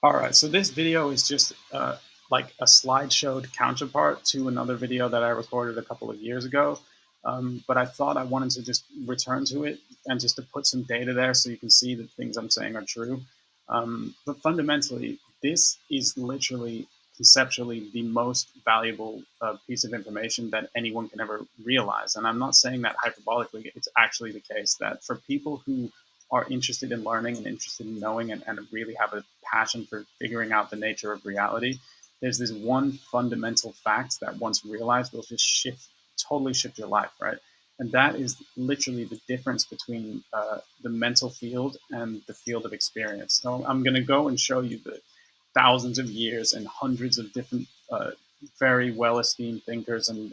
All right, so this video is just like a slideshowed counterpart to another video that I recorded a couple of years ago. But I thought I wanted to just return to it and just to put some data there so you can see that things I'm saying are true. But fundamentally, this is literally conceptually the most valuable piece of information that anyone can ever realize. And I'm not saying that hyperbolically, it's actually the case that for people who are interested in learning and interested in knowing and really have a passion for figuring out the nature of reality, there's this one fundamental fact that once realized will just totally shift your life, right? And that is literally the difference between the mental field and the field of experience. So I'm going to go and show you the thousands of years and hundreds of different very well-esteemed thinkers and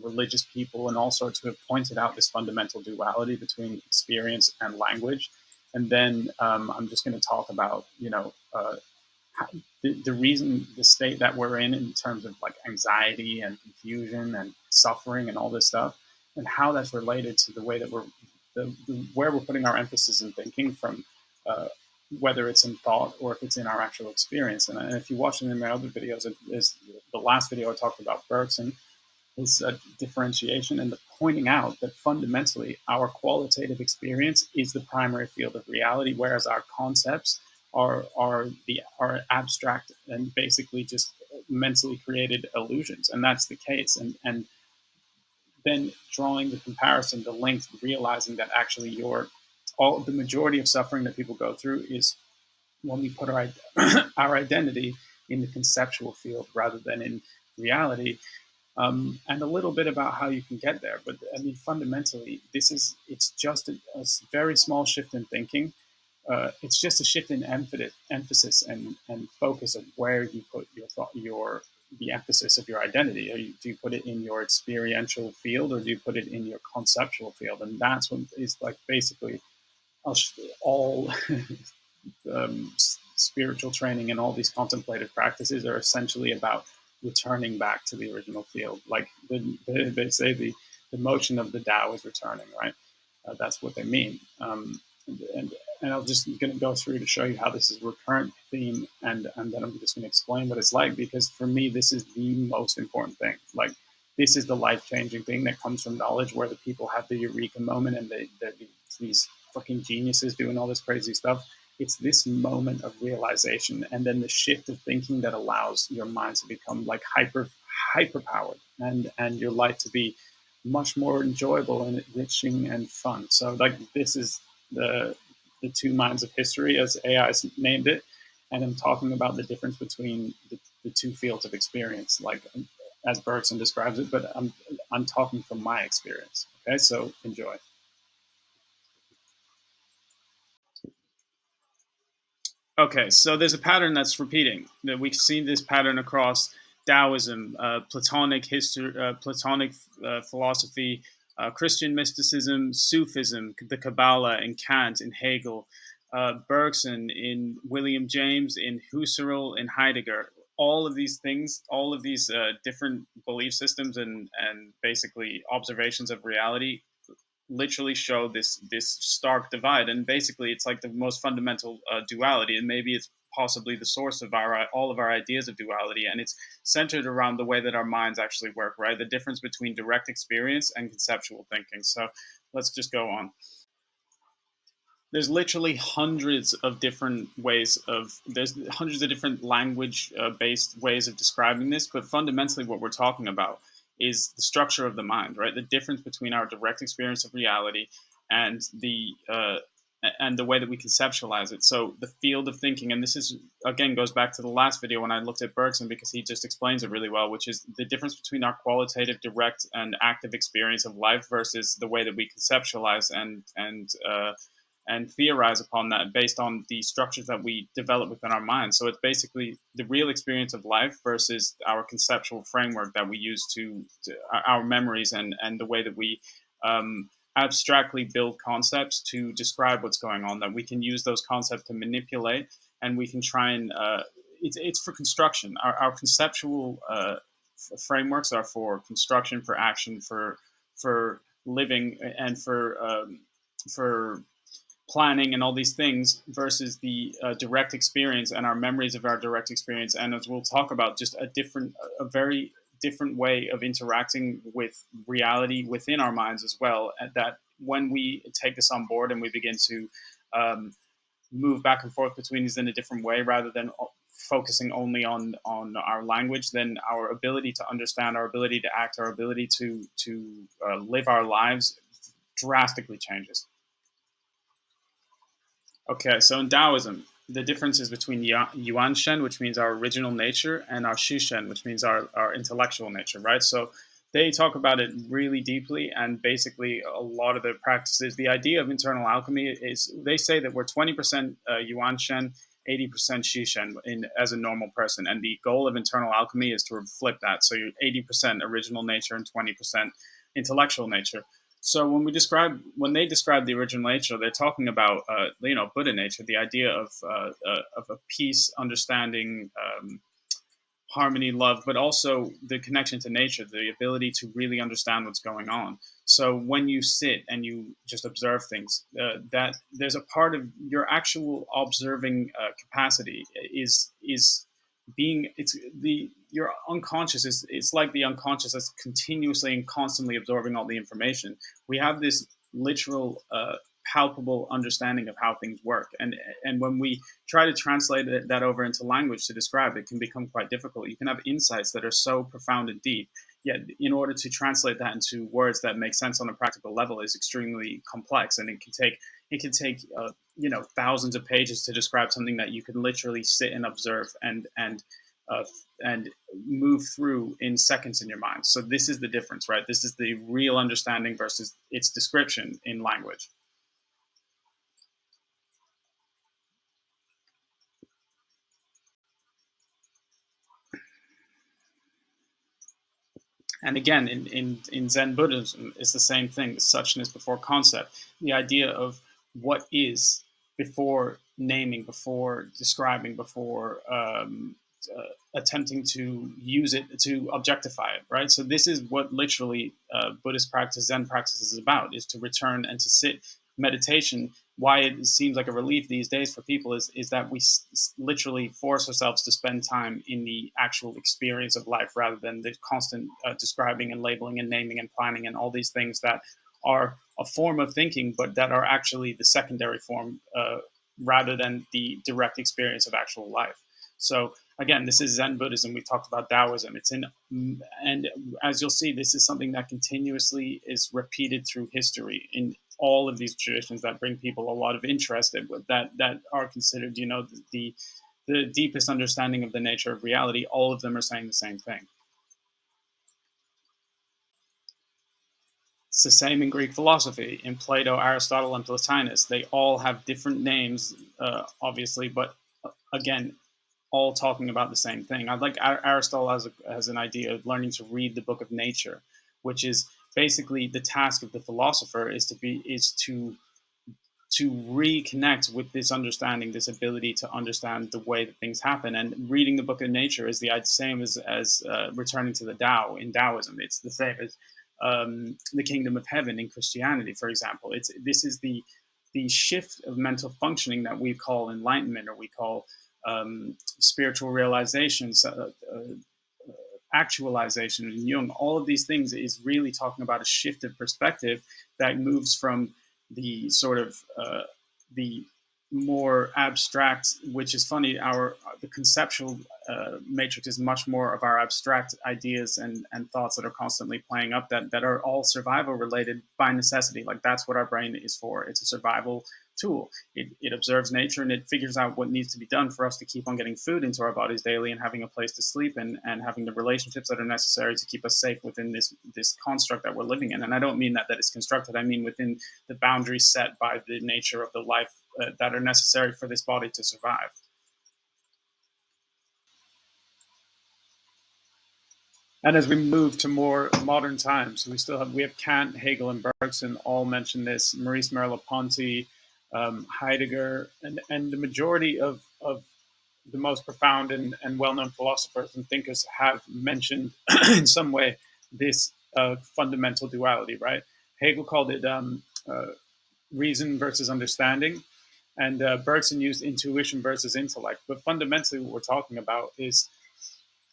religious people and all sorts who have pointed out this fundamental duality between experience and language. And then I'm just going to talk about, the reason the state that we're in terms of like anxiety and confusion and suffering and all this stuff, and how that's related to the way that where we're putting our emphasis in thinking from uh, whether it's in thought or if it's in our actual experience. And if you watch them in my other videos, is the last video I talked about Bergson, is a differentiation and the pointing out that fundamentally our qualitative experience is the primary field of reality, whereas our concepts are abstract and basically just mentally created illusions, and that's the case. And then drawing the comparison, the link, realizing that actually all the majority of suffering that people go through is when we put our identity in the conceptual field rather than in reality. And a little bit about how you can get there. But I mean, fundamentally, it's just a very small shift in thinking. It's just a shift in emphasis and focus of where you put your thought, the emphasis of your identity. Do you put it in your experiential field or do you put it in your conceptual field? And that's what is like basically all spiritual training and all these contemplative practices are essentially about returning back to the original field. Like they say, the motion of the Tao is returning, right? That's what they mean. And, and I'm just going to go through to show you how this is a recurrent theme, and then I'm just going to explain what it's like, because for me, this is the most important thing. Like, this is the life-changing thing that comes from knowledge, where the people have the eureka moment and they're these fucking geniuses doing all this crazy stuff. It's this moment of realization and then the shift of thinking that allows your mind to become like hyper powered, and your life to be much more enjoyable and enriching and fun. So like, this is the two minds of history, as AI named it, and I'm talking about the difference between the two fields of experience, like as Bergson describes it, but I'm talking from my experience. Okay, so enjoy. Okay, so there's a pattern that's repeating. That we've seen this pattern across Daoism, Platonic history, Platonic philosophy, Christian mysticism, Sufism, the Kabbalah, in Kant, in Hegel, Bergson, in William James, in Husserl, in Heidegger. All of these things, all of these different belief systems and basically observations of reality literally show this stark divide. And basically it's like the most fundamental duality, and maybe it's possibly the source of our all of our ideas of duality, and it's centered around the way that our minds actually work, right? The difference between direct experience and conceptual thinking. So let's just go on. There's literally hundreds of different ways of there's hundreds of different language based ways of describing this, but fundamentally what we're talking about is the structure of the mind, right? The difference between our direct experience of reality and the way that we conceptualize it. So the field of thinking, and this is again goes back to the last video when I looked at Bergson, because he just explains it really well, which is the difference between our qualitative, direct, and active experience of life versus the way that we conceptualize and theorize upon that based on the structures that we develop within our minds. So it's basically the real experience of life versus our conceptual framework that we use to our memories and the way that we abstractly build concepts to describe what's going on, that we can use those concepts to manipulate, and we can try and it's for construction. Our conceptual frameworks are for construction, for action, for living, and for planning and all these things versus the direct experience and our memories of our direct experience. And as we'll talk about, just a very different way of interacting with reality within our minds as well. And that when we take this on board and we begin to um, move back and forth between these in a different way rather than focusing only on our language, then our ability to understand, our ability to act, our ability to live our lives drastically changes. Okay, so in Taoism, the difference is between Yuan Shen, which means our original nature, and our Shu Shen, which means our intellectual nature, right? So they talk about it really deeply, and basically a lot of the practices, the idea of internal alchemy is they say that we're 20% Yuan Shen, 80% Shu Shen as a normal person, and the goal of internal alchemy is to flip that. So you're 80% original nature and 20% intellectual nature. So when they describe the original nature, they're talking about Buddha nature, the idea of a peace, understanding, harmony, love, but also the connection to nature, the ability to really understand what's going on. So when you sit and you just observe things, that there's a part of your actual observing capacity is being it's the your unconscious is it's like the unconscious that's continuously and constantly absorbing all the information. We have this literal palpable understanding of how things work, and when we try to translate that over into language to describe it, can become quite difficult. You can have insights that are so profound and deep, yet in order to translate that into words that make sense on a practical level is extremely complex, and it can take thousands of pages to describe something that you can literally sit and observe uh, and move through in seconds in your mind. So this is the difference, right? This is the real understanding versus its description in language. And again, in Zen Buddhism, it's the same thing, the suchness before concept, the idea of what is before naming, before describing, before attempting to use it, to objectify it, right? So this is what literally Buddhist practice, Zen practice is about, is to return and to sit. Meditation, why it seems like a relief these days for people is that we literally force ourselves to spend time in the actual experience of life rather than the constant describing and labeling and naming and planning and all these things that are a form of thinking, but that are actually the secondary form rather than the direct experience of actual life. So again, this is Zen Buddhism. We talked about Daoism. And as you'll see, this is something that continuously is repeated through history in all of these traditions that bring people a lot of interest in, that are considered, the deepest understanding of the nature of reality. All of them are saying the same thing. It's the same in Greek philosophy, in Plato, Aristotle, and Plotinus. They all have different names, obviously, but again, all talking about the same thing. I'd like Aristotle has an idea of learning to read the book of nature, which is basically the task of the philosopher is to reconnect with this understanding, this ability to understand the way that things happen. And reading the book of nature is the same as returning to the Tao in Taoism. It's the same as the kingdom of heaven in Christianity, for example. This is the shift of mental functioning that we call enlightenment, or we call spiritual realization, actualization in Jung. All of these things is really talking about a shift of perspective that moves from the sort of the more abstract, which is funny. The conceptual matrix is much more of our abstract ideas and thoughts that are constantly playing up, that are all survival related by necessity. Like that's what our brain is for. It's a survival tool. It observes nature and it figures out what needs to be done for us to keep on getting food into our bodies daily and having a place to sleep and having the relationships that are necessary to keep us safe within this construct that we're living in. And I don't mean that it's constructed. I mean within the boundaries set by the nature of the life that are necessary for this body to survive. And as we move to more modern times, we have Kant, Hegel, and Bergson all mention this. Maurice Merleau-Ponty, Heidegger, and the majority of the most profound and well-known philosophers and thinkers have mentioned in some way this fundamental duality. Right? Hegel called it reason versus understanding, and Bergson used intuition versus intellect. But fundamentally, what we're talking about is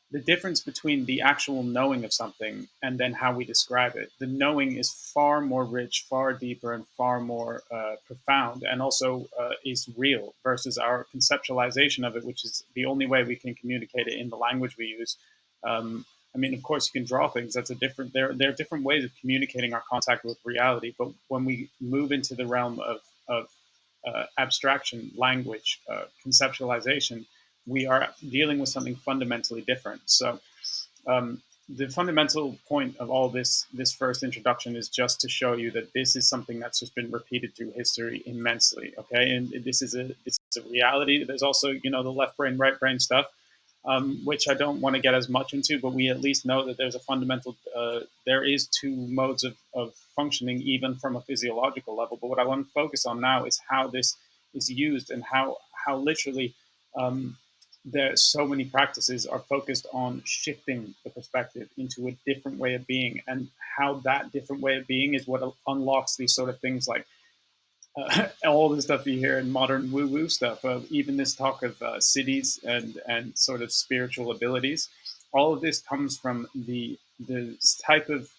the difference between the actual knowing of something and then how we describe it. The knowing is far more rich, far deeper, and far more profound, and also is real versus our conceptualization of it, which is the only way we can communicate it in the language we use. I mean, of course, you can draw things. That's a different. There are different ways of communicating our contact with reality. But when we move into the realm of abstraction, language, conceptualization, we are dealing with something fundamentally different. So the fundamental point of all this first introduction is just to show you that this is something that's just been repeated through history immensely. Okay, and this is a reality. There's also the left brain, right brain stuff, which I don't want to get as much into, but we at least know that there's a fundamental, there is two modes of functioning, even from a physiological level. But what I want to focus on now is how this is used and how literally there so many practices are focused on shifting the perspective into a different way of being, and how that different way of being is what unlocks these sort of things like all the stuff you hear in modern woo-woo stuff, even this talk of cities and sort of spiritual abilities. All of this comes from the type of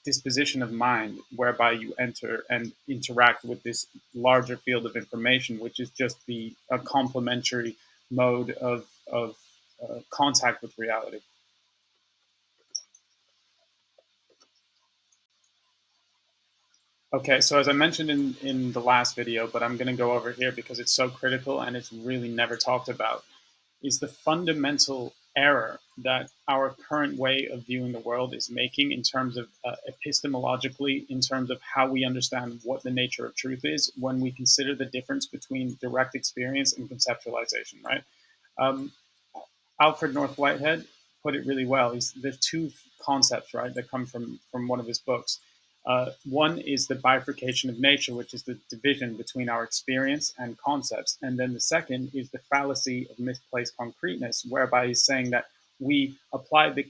disposition of mind whereby you enter and interact with this larger field of information, which is just a complementary mode of contact with reality. Okay, so as I mentioned in the last video, but I'm going to go over here because it's so critical and it's really never talked about, is the fundamental error that our current way of viewing the world is making in terms of epistemologically, in terms of how we understand what the nature of truth is when we consider the difference between direct experience and conceptualization, right? Um, Alfred North Whitehead put it really well. There's two concepts, right, that come from one of his books. One is the bifurcation of nature, which is the division between our experience and concepts. And then the second is the fallacy of misplaced concreteness, whereby he's saying that we apply the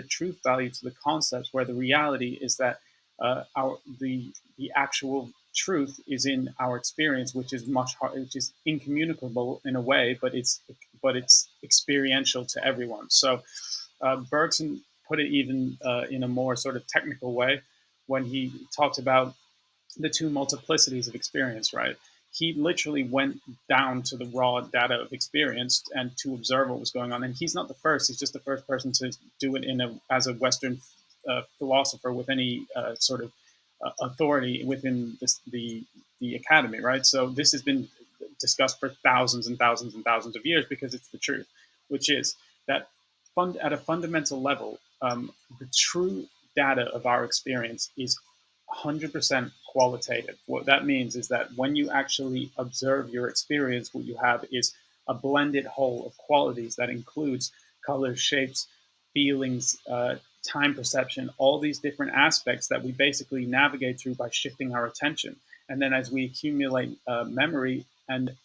truth value to the concepts, where the reality is that the actual truth is in our experience, which is much hard, which is incommunicable in a way, but it's experiential to everyone. So Bergson put it even in a more sort of technical way when he talked about the two multiplicities of experience, right? He literally went down to the raw data of experience and to observe what was going on. And he's not the first; he's just the first person to do it as a Western philosopher with any sort of authority within the academy, right? So this has been discussed for thousands and thousands and thousands of years because it's the truth, which is that at a fundamental level, the true data of our experience is 100% qualitative. What that means is that when you actually observe your experience, what you have is a blended whole of qualities that includes colors, shapes, feelings, time perception, all these different aspects that we basically navigate through by shifting our attention. And then as we accumulate memory and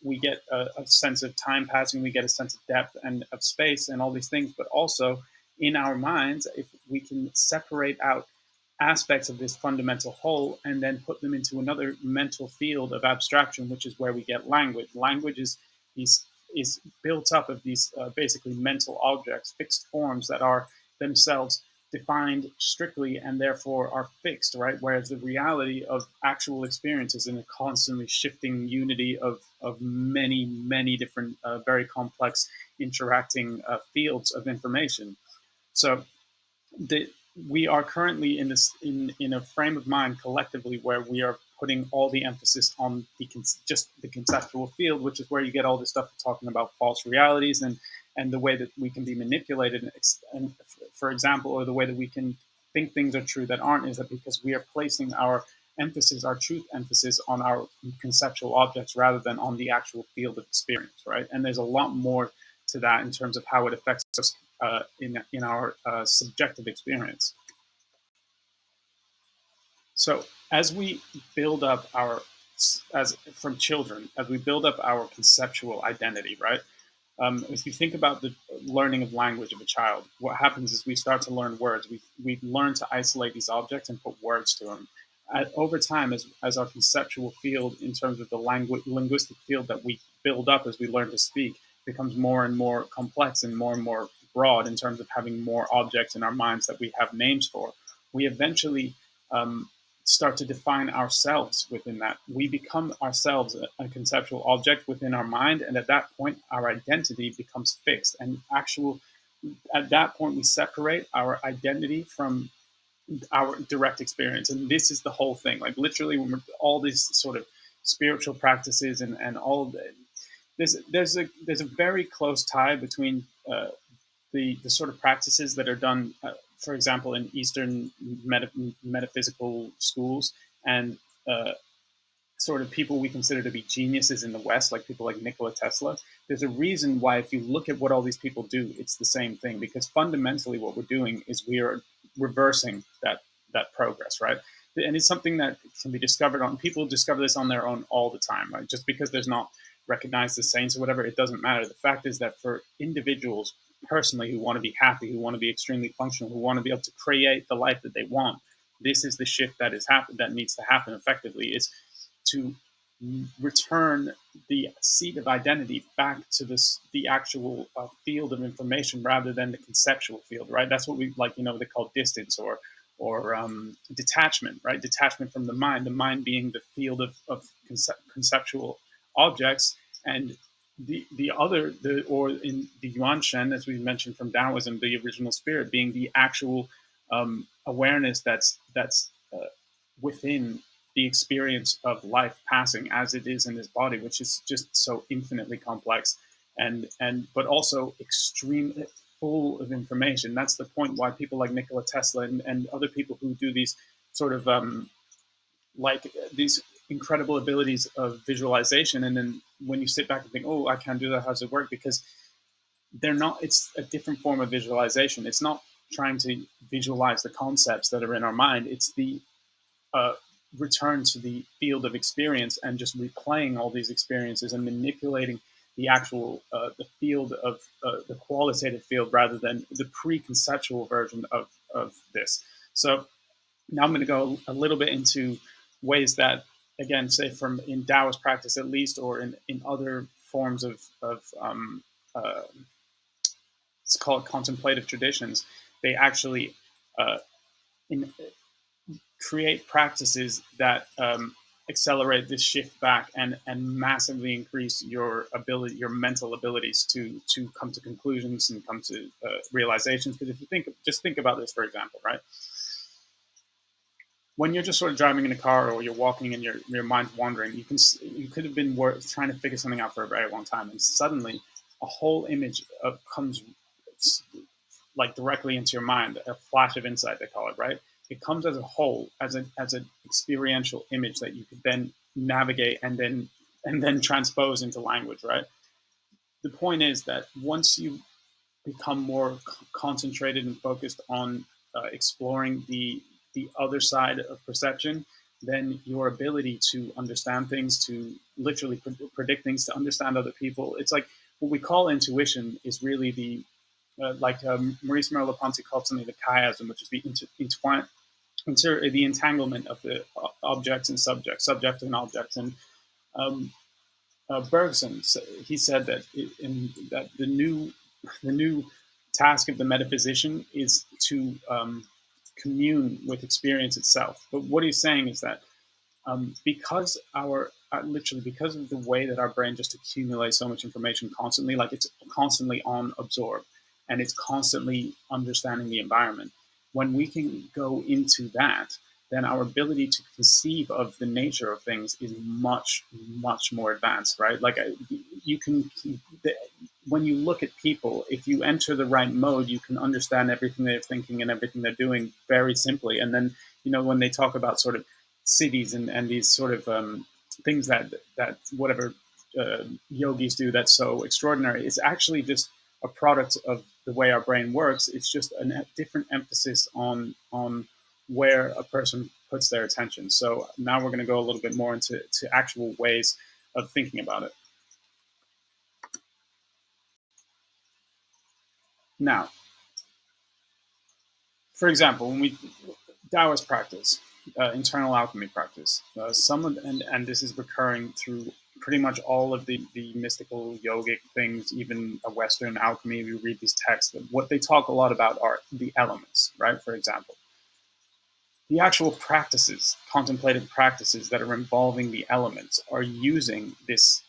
we get a sense of time passing, we get a sense of depth and of space and all these things, but also in our minds, if we can separate out aspects of this fundamental whole and then put them into another mental field of abstraction, which is where we get language. Language is built up of these basically mental objects, fixed forms that are themselves defined strictly and therefore are fixed, right? Whereas the reality of actual experience is in a constantly shifting unity of many, many different, very complex interacting fields of information. So the, we are currently in a frame of mind collectively where we are putting all the emphasis on just the conceptual field, which is where you get all this stuff talking about false realities and the way that we can be manipulated, and for example, or the way that we can think things are true that aren't, is that because we are placing our emphasis, our truth emphasis, on our conceptual objects rather than on the actual field of experience, right? And there's a lot more to that in terms of how it affects us in our subjective experience. So as we build up as from children, as we build up our conceptual identity, right? If you think about the learning of language of a child, what happens is we start to learn words. We learn to isolate these objects and put words to them. over time, as our conceptual field in terms of the linguistic field that we build up as we learn to speak becomes more and more complex and more broad in terms of having more objects in our minds that we have names for, we eventually start to define ourselves within that. We become ourselves a conceptual object within our mind, and at that point, our identity becomes fixed. And at that point, we separate our identity from our direct experience. And this is the whole thing. Like literally, when all these sort of spiritual practices and all of the, there's a very close tie between the sort of practices that are done, for example, in Eastern metaphysical schools, and uh, sort of people we consider to be geniuses in the West, like people like Nikola Tesla. There's a reason why, if you look at what all these people do, it's the same thing. Because fundamentally, what we're doing is we are reversing that progress, right? And it's something that can be discovered on. People discover this on their own all the time, right? Just because there's not recognized as saints or whatever, it doesn't matter. The fact is that for individuals personally who want to be happy, who want to be extremely functional, who want to be able to create the life that they want, this is the shift that needs to happen effectively. Is to return the seat of identity back to the actual field of information rather than the conceptual field, right? That's what we like, they call distance or detachment, right? Detachment from the mind being the field of conceptual objects, and or in the Yuan Shen, as we mentioned from Daoism, the original spirit being the actual awareness that's within the experience of life passing as it is in this body, which is just so infinitely complex and but also extremely full of information. That's the point why people like Nikola Tesla and other people who do these sort of like these incredible abilities of visualization, and then when you sit back and think, oh, I can't do that, how does it work? Because they're not, it's a different form of visualization. It's not trying to visualize the concepts that are in our mind. It's the uh, return to the field of experience and just replaying all these experiences and manipulating the actual the field of the qualitative field rather than the preconceptual version of this. So now I'm going to go a little bit into ways that, again, say from in Taoist practice at least, or in other forms of uh, it's called contemplative traditions, they actually uh, in, create practices that accelerate this shift back and massively increase your mental abilities to come to conclusions and come to realizations. Because if you think about this, for example, right? When you're just sort of driving in a car or you're walking and your mind's wandering, you could have been trying to figure something out for a very long time, and suddenly a whole image comes like directly into your mind, a flash of insight, they call it, right? It comes as a whole, as an experiential image that you could then navigate and then transpose into language, right? The point is that once you become more concentrated and focused on exploring the other side of perception, then your ability to understand things, to literally predict things, to understand other people, it's like what we call intuition is really the Maurice Merleau-Ponty called something the chiasm, which is the the entanglement of the objects and subjects, subject and objects. And um, Bergson, he said that that the new task of the metaphysician is to commune with experience itself. But what he's saying is that because literally because of the way that our brain just accumulates so much information constantly, like it's constantly on absorb and it's constantly understanding the environment. When we can go into that, then our ability to conceive of the nature of things is much, much more advanced, right? Like you can, when you look at people, if you enter the right mode, you can understand everything they're thinking and everything they're doing very simply. And then, when they talk about sort of cities and these sort of things that whatever yogis do that's so extraordinary, it's actually just a product of the way our brain works. It's just a different emphasis on where a person puts their attention. So now we're going to go a little bit more into actual ways of thinking about it. Now, for example, when we Taoist practice, internal alchemy practice. And this is recurring through pretty much all of the mystical yogic things, even a Western alchemy. We read these texts. What they talk a lot about are the elements, right? For example, the actual practices, contemplative practices that are involving the elements, are using this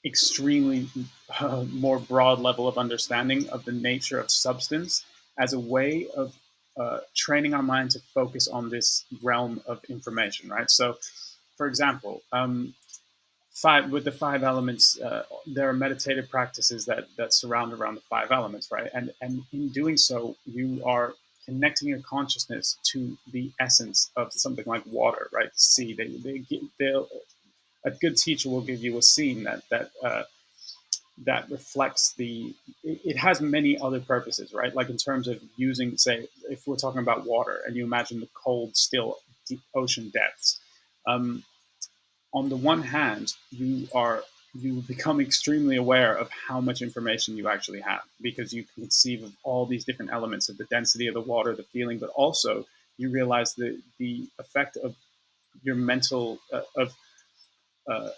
extremely more broad level of understanding of the nature of substance as a way of training our mind to focus on this realm of information, right? So, for example, with the five elements, there are meditative practices that surround around the five elements, right? And in doing so, you are connecting your consciousness to the essence of something like water, right? The sea. They'll A good teacher will give you a scene that reflects it has many other purposes, right? Like in terms of using, say, if we're talking about water and you imagine the cold, still deep ocean depths. Um, on the one hand, you become extremely aware of how much information you actually have because you can conceive of all these different elements of the density of the water, the feeling, but also you realize the effect of your mental of uh,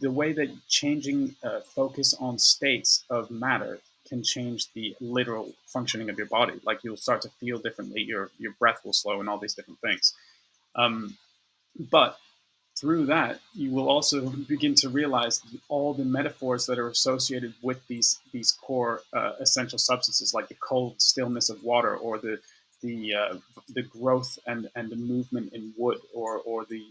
the way that changing focus on states of matter can change the literal functioning of your body. Like you'll start to feel differently, your breath will slow, and all these different things. Um, but through that, you will also begin to realize all the metaphors that are associated with these core essential substances, like the cold stillness of water, or the growth and the movement in wood, or the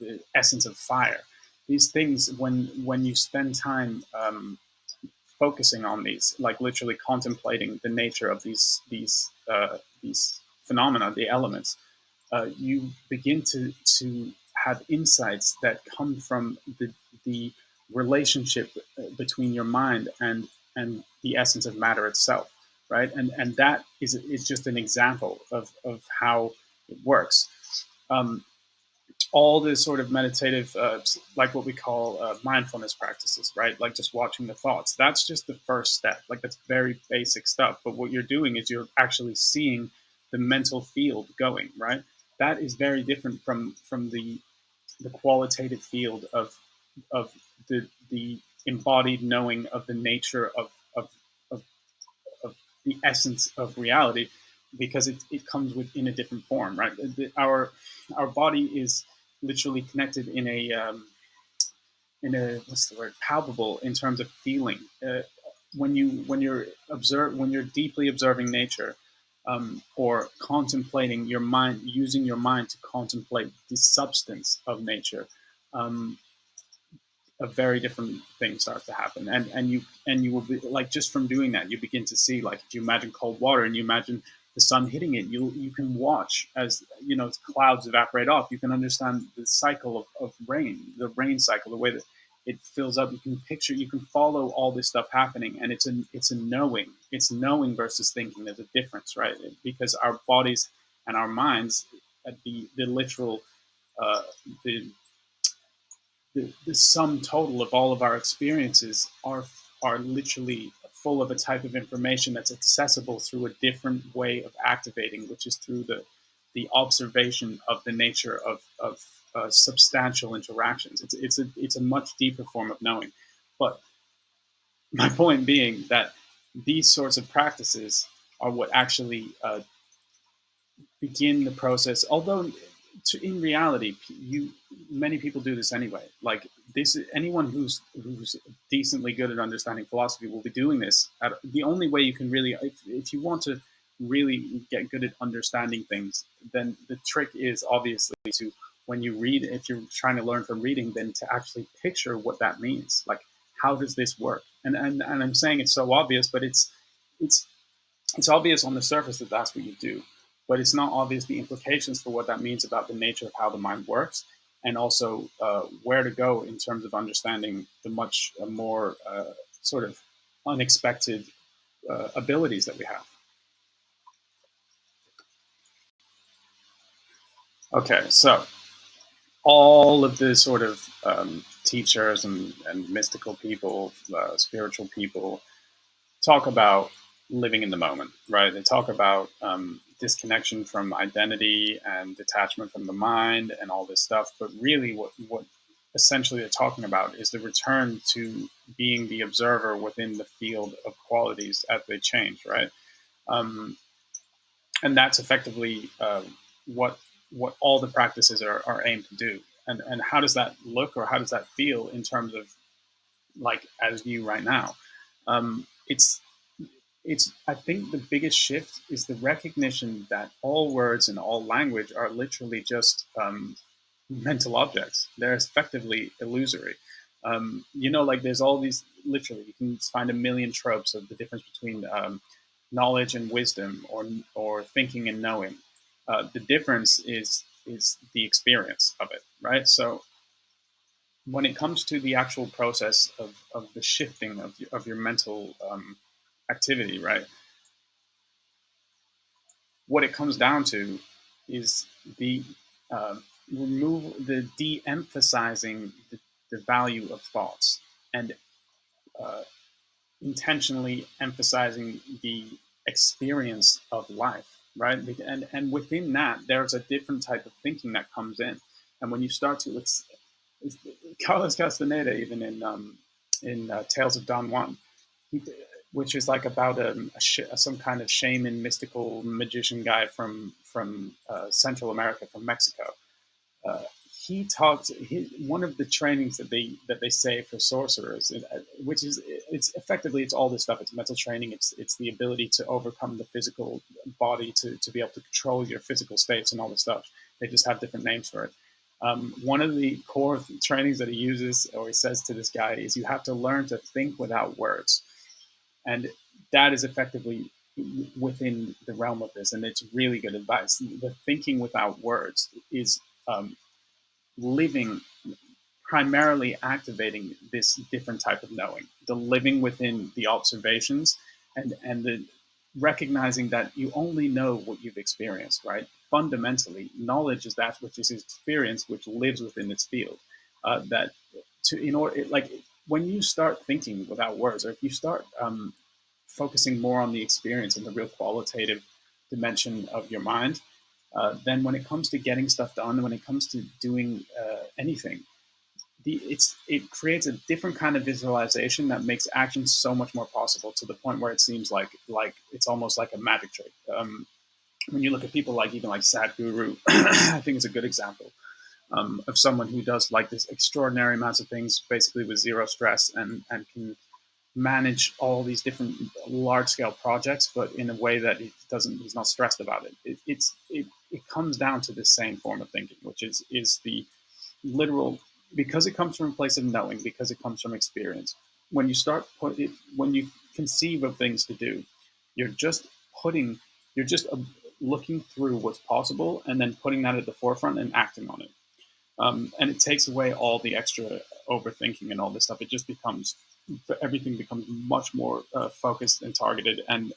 the essence of fire. These things, when you spend time focusing on these, like literally contemplating the nature of these phenomena, the elements, you begin to have insights that come from the relationship between your mind and the essence of matter itself, right? And that is just an example of how it works. Um, all the sort of meditative, like what we call mindfulness practices, right? Like just watching the thoughts. That's just the first step. Like that's very basic stuff. But what you're doing is you're actually seeing the mental field going, right? That is very different from the qualitative field of the embodied knowing of the nature of, of the essence of reality, because it comes within a different form, right? Our body is literally connected in a what's the word, palpable, in terms of feeling. When you're deeply observing nature, or contemplating your mind, using your mind to contemplate the substance of nature, um, a very different thing starts to happen, and you will be like, just from doing that, you begin to see, like, if you imagine cold water and you imagine the sun hitting it, you can watch as clouds evaporate off. You can understand the cycle of rain, the rain cycle, the way that it fills up. You can picture, you can follow all this stuff happening, and it's a knowing. It's knowing versus thinking. There's a difference, right? Because our bodies and our minds, the literal uh, the the sum total of all of our experiences are literally full of a type of information that's accessible through a different way of activating, which is through the observation of the nature of substantial interactions. It's a much deeper form of knowing. But my point being that these sorts of practices are what actually begin the process. Although, in reality, many people do this anyway. Like this, anyone who's decently good at understanding philosophy will be doing this. The only way you can really, if you want to really get good at understanding things, then the trick is obviously to, when you read, if you're trying to learn from reading, then to actually picture what that means. Like, how does this work? And I'm saying it's so obvious, but it's it's obvious on the surface that that's what you do, but it's not obvious the implications for what that means about the nature of how the mind works, and also where to go in terms of understanding the much more sort of unexpected abilities that we have. Okay, so all of the sort of teachers and mystical people, spiritual people, talk about living in the moment, right? They talk about disconnection from identity and detachment from the mind and all this stuff. But really, what essentially they're talking about is the return to being the observer within the field of qualities as they change, right? Um, and that's effectively what all the practices are aimed to do. And how does that look, or how does that feel in terms of, like, as you right now? It's I think the biggest shift is the recognition that all words and all language are literally just mental objects. They're effectively illusory. Like, there's all these, literally, you can find a million tropes of the difference between knowledge and wisdom, or thinking and knowing. The difference is the experience of it, right? So when it comes to the actual process of the shifting of your mental activity, right? What it comes down to is the de-emphasizing the value of thoughts, and uh, intentionally emphasizing the experience of life, right? And within that, there's a different type of thinking that comes in. And when you start to, it's Carlos Castaneda, even in Tales of Don Juan, he, which is like about some kind of shaman, mystical magician guy from Central America, from Mexico. Uh, he talks. One of the trainings that they say for sorcerers, which is, it's effectively, it's all this stuff. It's mental training. It's the ability to overcome the physical body, to be able to control your physical states and all this stuff. They just have different names for it. One of the core trainings that he uses, or he says to this guy, is you have to learn to think without words. And that is effectively within the realm of this, and it's really good advice. The thinking without words is living, primarily activating this different type of knowing, the living within the observations, and the recognizing that you only know what you've experienced, right? Fundamentally, knowledge is that which is experience, which lives within its field. That to in order like When you start thinking without words, or if you start focusing more on the experience and the real qualitative dimension of your mind, then when it comes to getting stuff done, when it comes to doing anything, it creates a different kind of visualization that makes action so much more possible, to the point where it seems like it's almost like a magic trick. When you look at people like, even like Sadhguru, I think is a good example of someone who does like this extraordinary amounts of things, basically with zero stress, and can manage all these different large scale projects, but in a way that he's not stressed about it. It comes down to the same form of thinking, which is the literal, because it comes from a place of knowing, because it comes from experience. When you when you conceive of things to do, you're just putting, you're just looking through what's possible, and then putting that at the forefront and acting on it. And it takes away all the extra overthinking and all this stuff. It just becomes, everything becomes much more focused and targeted, and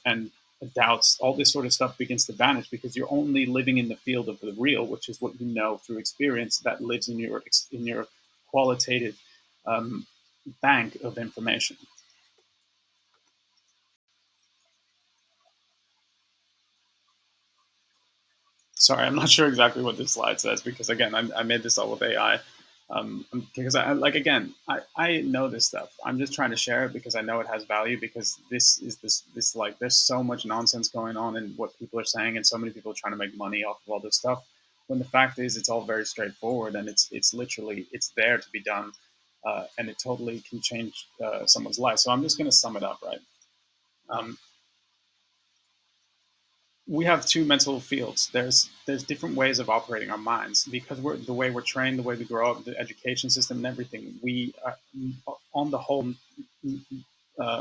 doubts, all this sort of stuff begins to vanish, because you're only living in the field of the real, which is what you know through experience, that lives in your qualitative um, bank of information. Sorry, I'm not sure exactly what this slide says, because again, I made this all with AI. Because I know this stuff. I'm just trying to share it because I know it has value. Because this like, there's so much nonsense going on in what people are saying, and so many people are trying to make money off of all this stuff. When the fact is, it's all very straightforward, and it's literally, it's there to be done, and it totally can change someone's life. So I'm just going to sum it up, right? Um, we have two mental fields. There's different ways of operating our minds, because we're the way we're trained, the way we grow up, the education system, and everything. We on the whole,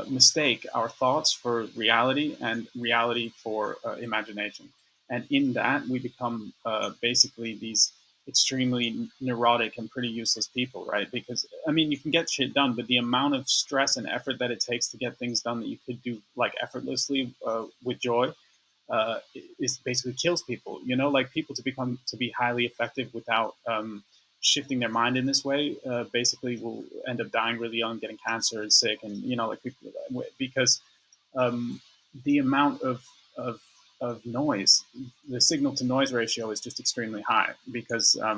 mistake our thoughts for reality, and reality for imagination. And in that, we become basically these extremely neurotic and pretty useless people, right? Because I mean, you can get shit done, but the amount of stress and effort that it takes to get things done that you could do like effortlessly with joy is basically kills people. Like, people to be highly effective without shifting their mind in this way, basically will end up dying really young, getting cancer and sick, and like people, because um, the amount of noise, the signal to noise ratio is just extremely high because uh,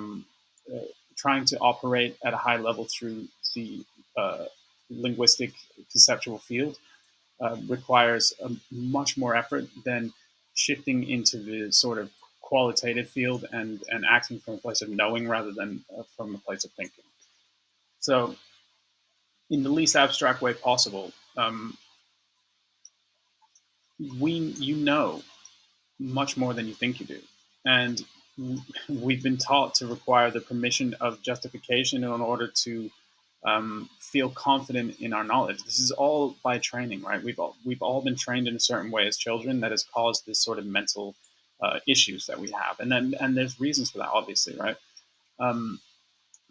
trying to operate at a high level through the uh, linguistic conceptual field requires a much more effort than shifting into the sort of qualitative field and acting from a place of knowing rather than from a place of thinking. So, in the least abstract way possible, you know much more than you think you do, and we've been taught to require the permission of justification in order to feel confident in our knowledge. This is all by training, right? We've all been trained in a certain way as children that has caused this sort of mental issues that we have, and there's reasons for that, obviously, right? Um,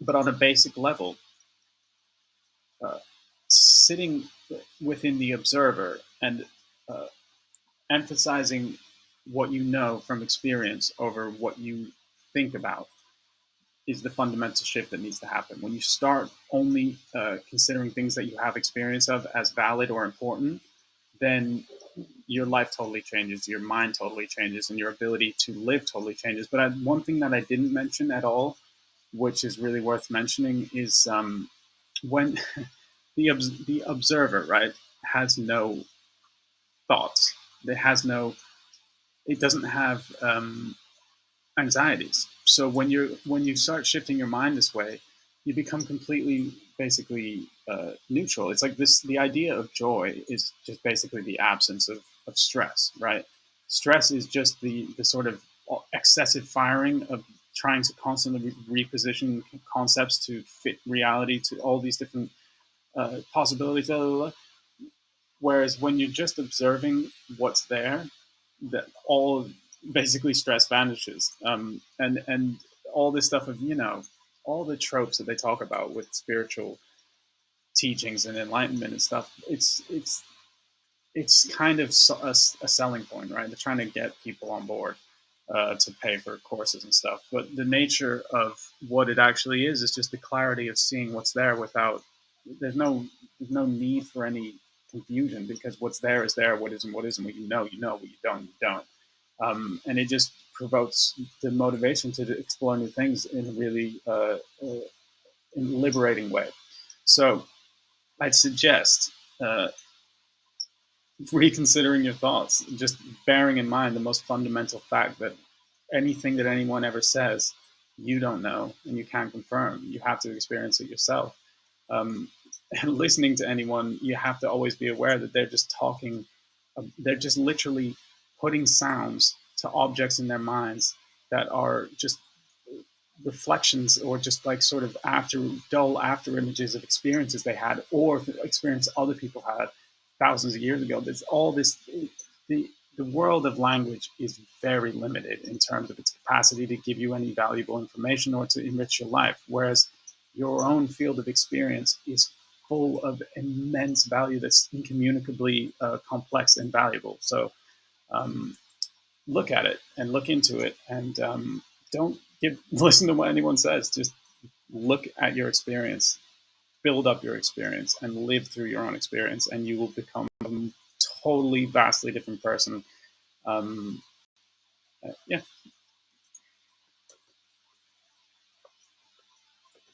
but on a basic level, uh, sitting within the observer and uh, emphasizing what you know from experience over what you think about is the fundamental shift that needs to happen. When you start only considering things that you have experience of as valid or important, then your life totally changes, your mind totally changes, and your ability to live totally changes. But one thing that I didn't mention at all, which is really worth mentioning, is when the observer, right, has no thoughts. It has no. It doesn't have anxieties. So when you start shifting your mind this way, you become completely basically neutral. It's like this. The idea of joy is just basically the absence of stress, right? Stress is just the sort of excessive firing of trying to constantly reposition concepts to fit reality to all these different possibilities. Blah, blah, blah. Whereas when you're just observing what's there, that all basically stress vanishes, and all this stuff of all the tropes that they talk about with spiritual teachings and enlightenment and stuff. It's kind of a selling point, right? They're trying to get people on board to pay for courses and stuff. But the nature of what it actually is just the clarity of seeing what's there without. There's no there's no need for any confusion because what's there is there. What isn't, what isn't. What you know, you know. What you don't, you don't. And it just provokes the motivation to explore new things in a really in liberating way. So I'd suggest reconsidering your thoughts, just bearing in mind the most fundamental fact that anything that anyone ever says, you don't know and you can't confirm. You have to experience it yourself. And listening to anyone, you have to always be aware that they're just talking, they're just literally putting sounds to objects in their minds that are just reflections or just like sort of dull after images of experiences they had or experience other people had thousands of years ago. There's all this. The the world of language is very limited in terms of its capacity to give you any valuable information or to enrich your life, whereas your own field of experience is full of immense value that's incommunicably complex and valuable. So um, look at it and look into it, and don't listen to what anyone says. Just look at your experience, build up your experience, and live through your own experience, and you will become a totally, vastly different person. Um, yeah.